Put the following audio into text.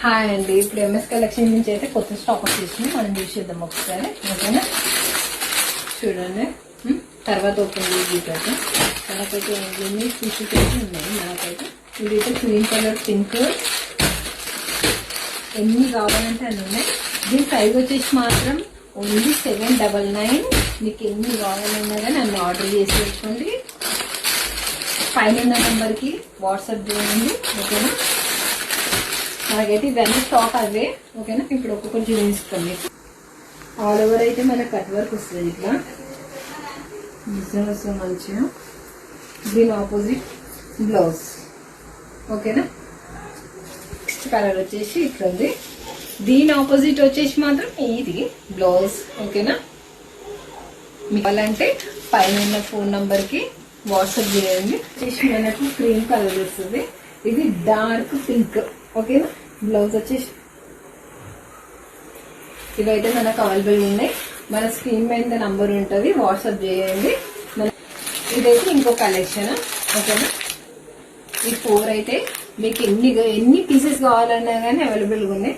Hi అండి, ఇప్పుడు MS collection నుంచి అయితే కొత్త స్టాక్ వచ్చేసింది. మనం చూసేద్దాం ఒకసారి. ఓకేనా, చూడండి. తర్వాత ఓపెన్ చేసి మనకైతే ఎన్ని పీసెస్ అయితే ఉన్నాయి. మనకైతే ఇదైతే క్రీమ్ కలర్ పింక్, ఎన్ని కావాలంటే అన్ని ఉన్నాయి. దీని సైజ్ వచ్చేసి మాత్రం ఓన్లీ 799. మీకు ఎన్ని కావాలన్నా కానీ నన్ను ఆర్డర్ చేసి పెట్టుకోండి. పైన నెంబర్కి వాట్సాప్ చేయండి. ఓకేనా, మనకైతే ఇవన్నీ స్టాక్ అవే. ఓకేనా, ఇప్పుడు ఒక్కొక్కటి చూపిస్తాం. ఆల్ ఓవర్ అయితే మనకు కట్ వర్క్ వస్తుంది. ఇట్లా డిజైన్ వస్తుంది మంచిగా. దీని ఆపోజిట్ బ్లౌజ్. ఓకేనా, కలర్ వచ్చేసి ఇట్లా ఉంది. దీని ఆపోజిట్ వచ్చేసి మాత్రం ఇది బ్లౌజ్. ఓకేనా, మీకు వాళ్ళంటే పైన ఉన్న ఫోన్ నంబర్ కి వాట్సాప్ చేయండి. వచ్చేసి మనకు క్రీమ్ కలర్ వస్తుంది. ఇది డార్క్ పింక్. ఓకేనా, బ్లౌజ్ వచ్చేసి ఇవైతే మనకు అవైలబుల్ ఉన్నాయి. మన స్క్రీన్ మీద నంబర్ ఉంటుంది, వాట్సాప్ చేయండి. ఇదైతే ఇంకో కలెక్షన్. ఓకేనా, ఈ 4 అయితే మీకు ఎన్ని పీసెస్ కావాలన్నా కానీ అవైలబుల్గా ఉన్నాయి.